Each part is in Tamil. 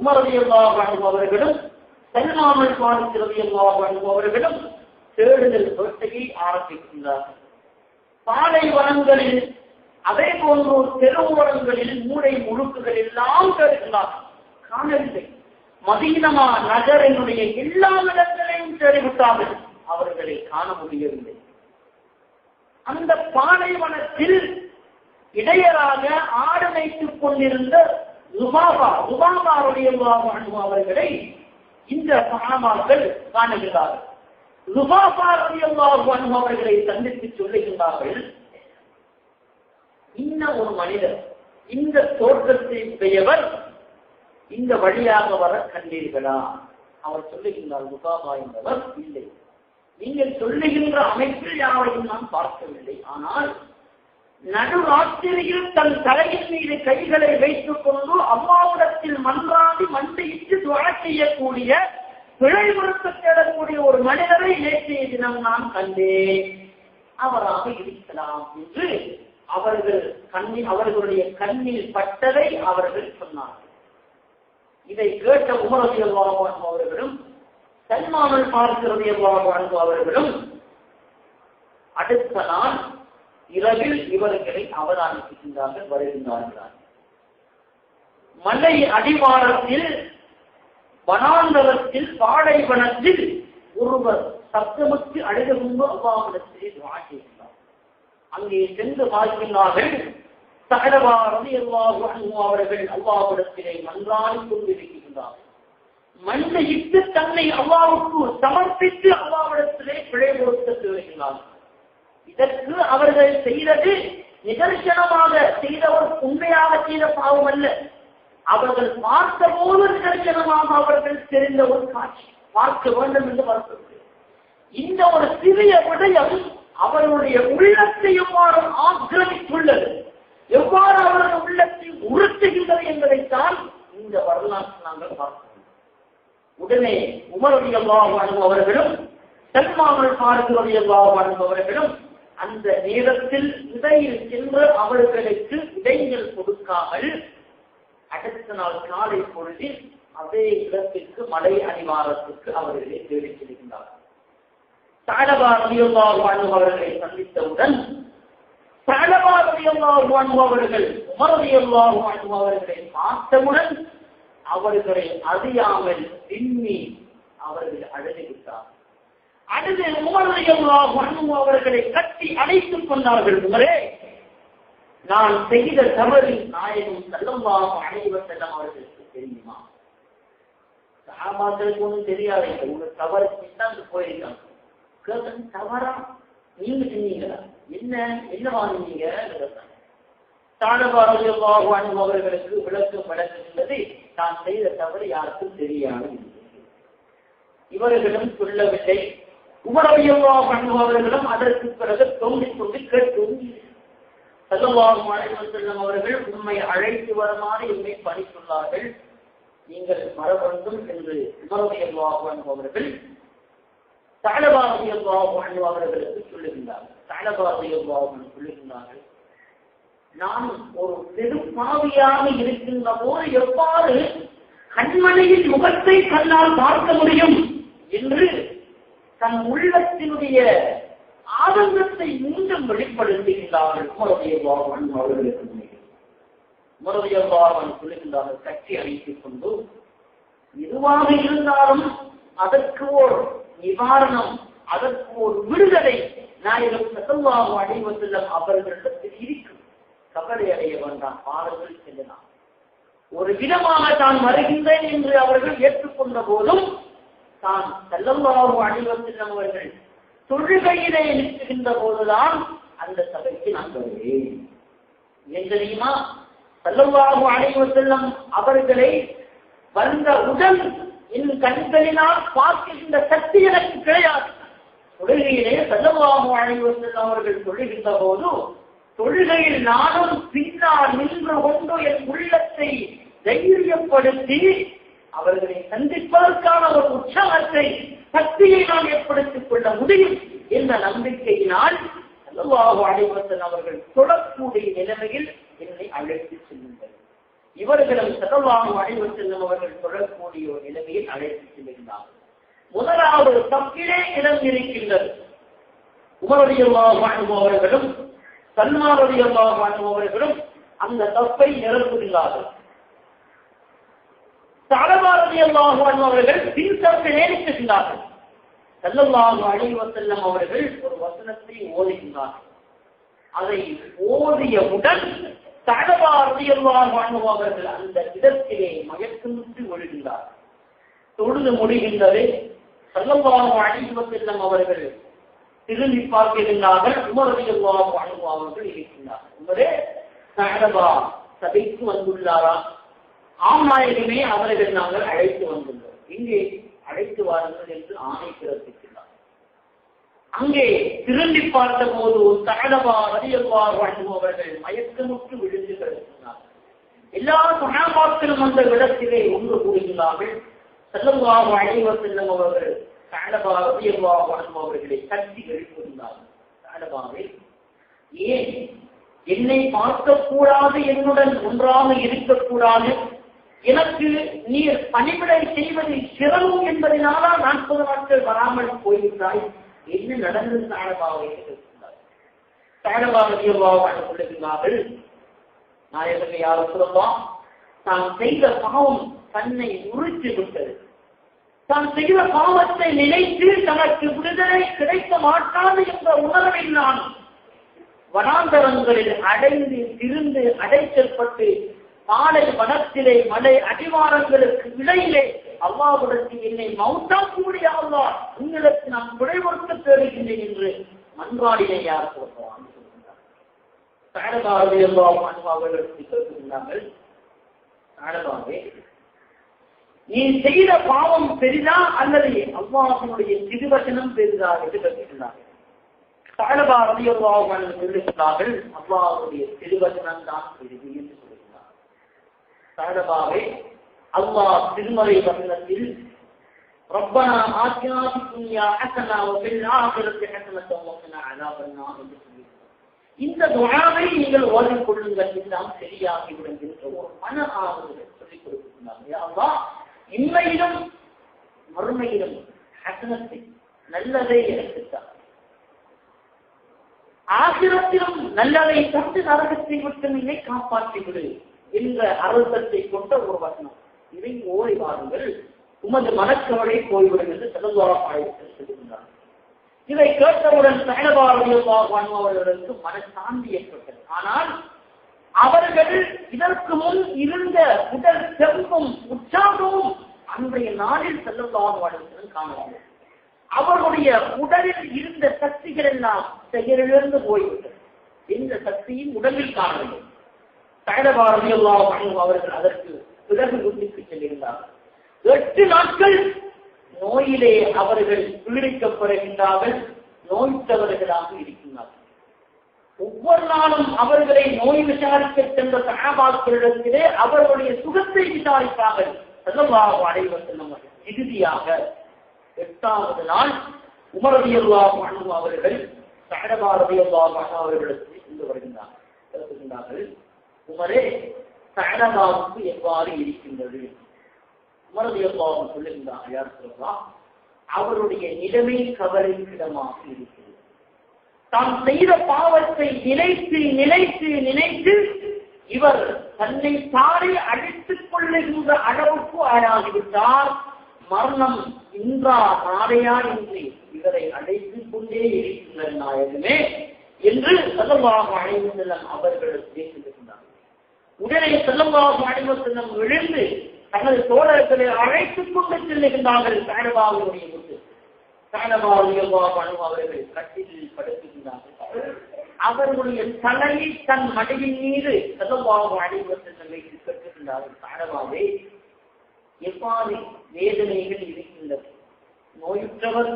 உமர் ரலியல்லாஹு அன்ஹு அவர்களும் சல்மான் அல்-ஃபாரிஸி ரலியல்லாஹு அன்ஹு அவர்களும் தேடுதல் வேட்டையை ஆரம்பிக்கின்றார்கள். பாலைவனங்களில் அதே போன்ற தெருவோரங்களில் மூளை முழுக்குகள் எல்லாம் தேடுகின்றார்கள், காணவில்லை. மதீனா நகரினுடைய எல்லா இடங்களையும் தேடிவிட்டார்கள், அவர்களை காண முடியவில்லை. அந்த பாலைவனத்தில் இடையராக ஆடு வைத்துக் கொண்டிருந்த ரலியல்லாஹு அன்ஹு அவர்களை இந்த சஹாபாக்கள் காணுகிறார்கள். ரலியல்லாஹு அன்ஹு அவர்களை சந்தித்து சொல்லுகின்றார்கள், இன்ன ஒரு மனிதர் இந்த தோற்றத்தை உடையவர் இந்த வழியாக வர கண்டீர்களா? அவர் சொல்லுகின்றார், லுபாபா என்பவர் இல்லை. நீங்கள் சொல்லுகின்ற அமைப்பில் யாரையும் நான் பார்க்கவில்லை. ஆனால் நடுராத்திரியில் தன் தலையின் மீது கைகளை வைத்துக் கொண்டு அல்லாஹ்விடத்தில் மன்றாடி மண்டையிட்டு துஆ செய்யக்கூடிய, பிழை பொறுத்து தேடக்கூடிய ஒரு மனிதரை நேற்றைய தினம் நான் கண்டேன், அவராக இருக்கலாம் என்று அவர்களுடைய கண்ணில் பட்டதை அவர்கள் சொன்னார்கள். இதை கேட்ட உமர் ரலியல்லாஹு அன்ஹு அவர்களும் சல்மான் அல்-ஃபாரிஸி ரலியல்லாஹு அன்ஹு அவர்களும் அடுத்த நாள் இரவில் இவர்களை அவதானிக்கின்றார்கள், வருகின்றார்கள். மலை அடிவாரத்தில், வனாந்தரத்தில், பாலைவனத்தில் ஒருவர் சப்தமிட்டு அழுது கொண்டு அல்லாஹ்விடத்திலே துஆ செய்கிறார். அங்கே சென்று பார்க்கின்றார்கள், ஸஅலபா ரலியல்லாஹு அன்ஹு அவர்கள் அல்லாஹ்விடத்திலே மன்றாடி கொண்டிருக்கின்றார்கள். மண்டையிட்டு தன்னை அல்லாஹ்வுக்கு சமர்ப்பித்து அல்லாஹ்விடத்திலே பிழை பொறுத்து தேடுகிறார்கள். இதற்கு அவர்கள் செய்தது நிதர்சனமாக செய்த ஒரு உண்மையாக செய்த பாவம் அல்ல. அவர்கள் பார்த்த போது நிதர்சனமாக அவர்கள் தெரிந்த ஒரு காட்சி, பார்க்க வேண்டும் என்று பார்க்கவில்லை. இந்த ஒரு சிறிய விடயம் அவர்களுடைய உள்ளத்தை எவ்வாறு ஆக்கிரமித்துள்ளது, எவ்வாறு அவர்கள் உள்ளத்தை உறுத்துகின்றது என்பதைத்தான் இந்த வரலாற்று நாங்கள் பார்க்கிறோம். உடனே உமர் ரலியல்லாஹு அன்ஹு அவர்களும் சல்மான் அல்-ஃபாரிஸி ரலியல்லாஹு அன்ஹு அவர்களும் அந்த நேரத்தில் இடையில் சென்று அவர்களுக்கு இடைஞ்சல் கொடுக்காமல் அடுத்த நாள் காலை பொழுதில் அதே இடத்திற்கு மலை அடிவாரத்திற்கு அவர்களை தேடிச் செல்கின்றார்கள். ஸஅலபா ரலியல்லாஹு அன்ஹு அவர்களை சந்தித்தவுடன் ஸஅலபா ரலியல்லாஹு அன்ஹு அவர்கள் உமர் ரலியல்லாஹு அன்ஹு அவர்களை பார்த்தவுடன் அவர்களை அறியாமல் விம்மி அவர்கள் அழுதுவிட்டார்கள். அடுத்து உமர் ரலியல்லாஹு அன்ஹு அவர்களை கட்டி அணைத்துக் கொண்டார்கள். உமரே, நான் செய்த தவறின் நாயகம் ஸல்லல்லாஹு அலைஹி வஸல்லம் அவர்களுக்கு தெரியுமா? சஹாபாக்களுக்கு ஒன்றும் தெரியாது, உங்க தவறு தான் போயிருக்காங்க. கேட்க, தவறா நீங்க செஞ்சீங்களா? என்ன வாங்கினீங்க? ஸஅலபா ரலியல்லாஹு அன்ஹு அவர்களுக்கு விளக்கம் வழங்குகின்றது, தான் செய்த தவறு யாருக்கும் தெரியாது. இவர்களும் சொல்லவில்லை. உமர் ரலியல்லாஹு அன்ஹு அவர்களும் அதற்கு பிறகு தோண்டிக் கொண்டு கேட்டு ஸல்லல்லாஹு அலைஹி வஸல்லம் அவர்கள் உம்மை அழைத்து வருமாறு என்னை பணித்துள்ளார்கள், நீங்கள் வர வேண்டும் என்று உமர் ரலியல்லாஹு அன்ஹு அவர்கள் ஸஅலபா ரலியல்லாஹு அன்ஹு அவர்களுக்கு சொல்லுகின்றார்கள். ஸஅலபா ரலியல்லாஹு அன்ஹு சொல்லுகின்றார்கள், நான் ஒரு பெரும்பாவியாக இருக்கின்ற போது எவ்வாறு கண்மணியின் முகத்தை கண்ணால் பார்க்க முடியும் என்று தன் உள்ளத்தினுடைய ஆதங்கத்தை மீண்டும் வெளிப்படுத்துகின்றார்கள். உமர் ரலியல்லாஹு அன்ஹு அவர்களுக்கு உமர் ரலியல்லாஹு அன்ஹு சொல்லுகின்றார்கள், கட்சி அழைத்துக் கொண்டு, எதுவாக இருந்தாலும் அதற்கு ஒரு நிவாரணம், அதற்கு ஒரு விடுதலை நாயகம் ஸல்லல்லாஹு அலைஹி வஸல்லம் அவர்களிடத்தில் இருக்கும். கவலை அடைய வேண்டாம், பாருங்கள் செல்லலாம். ஒரு விதமாக தான் வருகின்றேன் என்று அவர்கள் ஏற்றுக்கொண்ட போதும் தான் ஸல்லல்லாஹு அலைஹி வஸல்லம் அவர்கள் தொழுகையிலே நிற்கின்ற போதுதான் அந்த சபைக்கு நான் வருவேன். ஏன் தெரியுமா? ஸல்லல்லாஹு அலைஹி வஸல்லம் அவர்களை வந்த உடன் என் கண்களினால் பார்க்கின்ற சக்தி எனக்கு கிடையாது. தொழுகையிலே ஸல்லல்லாஹு அலைஹி வஸல்லம் அவர்கள் தொழுகின்ற போது தொழுகையில் நானும் பின்னால் நின்று கொண்டு என் உள்ளத்தை தைரியப்படுத்தி அவர்களை சந்திப்பதற்கான ஒரு உற்சாகத்தை, சக்தியை நான் ஏற்படுத்திக் கொள்ள முடியும் என்ற நம்பிக்கையினால் ஸல்லல்லாஹு அலைஹி வஸல்லம் அவர்கள் தொடரக்கூடிய நிலைமையில் என்னை அழைத்து செல்லுங்கள். இவர்களும் ஸல்லல்லாஹு அலைஹி வஸல்லம் அவர்கள் சொல்லக்கூடிய ஒரு நிலைமையில் அழைத்து செல்கின்றார்கள். முதலாவது தப்பிலே இடம் இருக்கின்றது. உமர் ரலியல்லாஹு அன்ஹு அவர்களும் சல்மான் ரலியல்லாஹு அன்ஹு அவர்களும் அந்த தப்பை நிரப்புகிறார்கள். ஸஅலபா ரலியல்லாஹு அன்ஹு அவர்கள் பின் தப்பிலே நிற்கின்றார்கள். ஸல்லல்லாஹு அலைஹி வஸல்லம் அவர்கள் ஒரு வசனத்தை ஓதுகின்றார்கள். அதை ஓதியவுடன் ஸஅலபா ரலியல்லாஹு அன்ஹு அவர்கள் அந்த இடத்திலே மயக்கமுற்று விழுகின்றார்கள். தொழுது முடிகின்றது. ஸல்லல்லாஹு அலைஹி வஸல்லம் அவர்கள் திரும்பி பார்க்கின்றார்கள். உமர் ரலியல்லாஹு அன்ஹு அவர்கள் இருக்கின்றார்கள். உமரே, ஸஅலபா சபைக்கு வந்துள்ளாரா? ஆமாயகமே, அவர்கள் நாங்கள் அழைத்து வந்துள்ளோம். இங்கே அழைத்து வாருங்கள் என்று ஆணை பிறப்பிக்கிறார். அங்கே திரும்பி பார்த்த போது ஸஅலபா ரலியல்லாஹு அன்ஹு அவர்கள் மயக்கமுற்று விழுந்து கிடக்கிறார்கள். எல்லா சஹாபாக்களும் அந்த இடத்திலே ஒன்று கூடுகிறார்கள். ஸல்லல்லாஹு அலைஹி வஸல்லம் அவர்கள் ஸஅலபா ரலியல்லாஹு அன்ஹு அவர்களை தட்டி எழுப்புகிறார்கள். ஸஅலபாவே, ஏன் என்னை பார்க்கக்கூடாது, என்னுடன் ஒன்றாக இருக்கக்கூடாது, எனக்கு நீர் பணிவிடை செய்வது சிரமம் என்பதனாலா 40 நாட்கள் வராமல் போய்விட்டாய், என்ன நடந்தது ஸஅலபாவை கேட்கிறார். ஸஅலபா ரலியல்லாஹு அன்ஹு சொல்லுகிறார்கள், நாயகமே யா ரசூலல்லாஹ், தான் செய்த பாவம் தன்னை உறுத்தி விட்டது. தான் செய்த பாவத்தை நினைத்து தனக்கு விடுதலை கிடைக்க மாட்டாது என்ற உணர்வில் நான் வனாந்தரங்களில் அடைந்து திருந்து அடைச்சல்பட்டு மாலை வனத்திலே மலை அடிவாரங்களுக்கு இடையிலே அல்லாஹ்விடத்தில் என்னை மௌத்தாக்கூடிய அல்லாஹ் உங்களுக்கு நான் குறைவொடுக்க தேடுகின்றேன் என்று மன்றாடினை யார் சொல்றான் சொல்கின்றார். ஸஅலபா ரலியல்லாஹு அன்ஹு அவர்கள் சொல்கிறார்கள், ஸஅலபாவே, நீ செய்த பாவம் பெரிதா அல்லது அல்லாஹ்வுடைய திருவசனம் பெரிதா என்று கேட்கிறார்கள். ஸஅலபா ரலியல்லாஹு அன்ஹு சொல்கிறார்கள், அல்லாஹ்வுடைய திருவசனம் தான் பெரிது என்று சொல்கிறார். ஸஅலபாவே, அல்லாஹ் திருமறை வசனத்தில் ரப்பனா ஆத்தினா ஃபித் துன்யா ஹஸனா வ ஃபில் ஆখিরাতি ஹஸனத்தன் வ கினா அஸாபன்னார் என்று சொல்கிறார். இந்த துஆவை நீங்கள் ஓதிக் கொள்ளுங்கள், எல்லாம் சரியாகிவிடும் என்ற ஒரு மன ஆறுதலை சொல்லிக் கொடுக்கிறார். யா அல்லாஹ், இம்மையிலும் மறுமையிலும் ஹஸனத்தை நல்லதை எனக்கு தா, ஆகிரத்திலும் நல்லதை தந்து நரகத்தை விட்டு என்னை காப்பாற்றி விடு என்ற அர்த்தத்தை கொண்ட ஒரு வசனம். இதை ஓடி வாருங்கள், உமது மனக்கவலை போய்விடும் என்று ஸல்லல்லாஹு அலைஹி வஸல்லம் சொல்கிறார். இதை கேட்டவுடன் ஸஅலபா ரலியல்லாஹு அன்ஹு அவர்களுக்கு மனசாந்தி ஏற்பட்டது. ஆனால் அவர்கள் இதற்கு முன் இருந்த உடல் செம்பும் உற்சாகமும் அன்றைய நாளில் ஸல்லல்லாஹு அலைஹி வஸல்லம் காணவில்லை. அவர்களுடைய உடலில் இருந்த சக்திகள் எல்லாம் செயலிலிருந்து போய்விட்டது. எந்த சக்தியும் உடலில் காணவில்லை. ஸஅலபா ரலியல்லாஹு அன்ஹு அவர்கள் அதற்கு பிறகு வீட்டுக்கு செல்கிறார்கள். 8 நாட்கள் நோயிலே அவர்கள் பீடிக்கப்படுகின்றார்கள், நோய்த்தவர்களாக இருக்கின்றார்கள். ஒவ்வொரு நாளும் அவர்களை நோய் விசாரிக்க சென்ற சஹாபாக்களிடத்திலே அவர்களுடைய சுகத்தை விசாரிப்பார்கள். ஸல்லல்லாஹு அலைஹி வஸல்லம் இறுதியாக 8வது நாள் உமர் ரலியல்லாஹு அன்ஹு அவர்கள் ஸஅலபா ரலியல்லாஹு அன்ஹு அவர்களுக்கு இங்கு வருகின்றார்கள். உமரே, ஸஅலபாவுக்கு எவ்வாறு இருக்கின்றது? உமர் ரலியல்லாஹு அன்ஹு சொல்லுகின்றார்கள், யா ரசூலல்லாஹ், அவருடைய நிலைமை கவலைக்கிடமாக இருக்கிறது. தான் செய்த பாவத்தை நினைத்து நினைத்து நினைத்து இவர் தன்னை தானே அழித்துக் கொள்ளுகின்ற அளவுக்கு ஆளாகிவிட்டார். மரணம் இன்றா நாளையா என்று இவரை அழைத்துக் கொண்டே இருக்கின்ற நாயகமே என்று ஸல்லல்லாஹு அலைஹி வஸல்லம் அவர்களுக்கு பேசுகின்றார். உடனே ஸல்லல்லாஹு அலைஹி வஸல்லம் எழுந்து தனது தோழர்களை அழைத்துக் கொண்டு செல்லுகின்றார்கள். ஸஅலபாவுடைய முத்து ஸஅலபா ரலியல்லாஹு அன்ஹு அவர்கள் கட்டிலில் படுத்துகின்றார்கள். அவர்களுடைய தலையை தன் மடியின் மீது ஸல்லல்லாஹு அலைஹி வஸல்லம் வைத்து கட்டுகின்றார்கள். ஸஅலபாவே, எவ்வாறு வேதனைகள் இருக்கின்றது? நோயுற்றவர்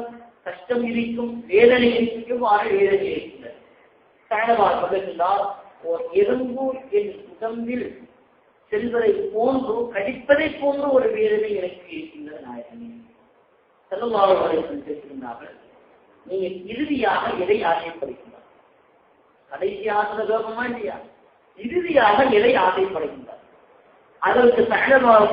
கஷ்டம் இருக்கும், வேதனை இருக்கும், வேதனை இருக்கின்றது. ஸஅலபா சொல்லுகின்றார், ஓர் எறும்பு என் உடம்பில் செல்வதை போன்று கடிப்பதை போன்று ஒரு வேதனை எனக்கு இருக்கின்றது நாயகமே. ஸல்லல்லாஹு அலைஹி வஸல்லம் பேசுகின்றார்கள், நீங்கள் இறுதியாக எதை ஆசைப்படுகின்றார்? கடைசியாக கோபமா இல்லையா? இறுதியாக எதை ஆசைப்படுகின்றார்? அதற்கு சகலமாக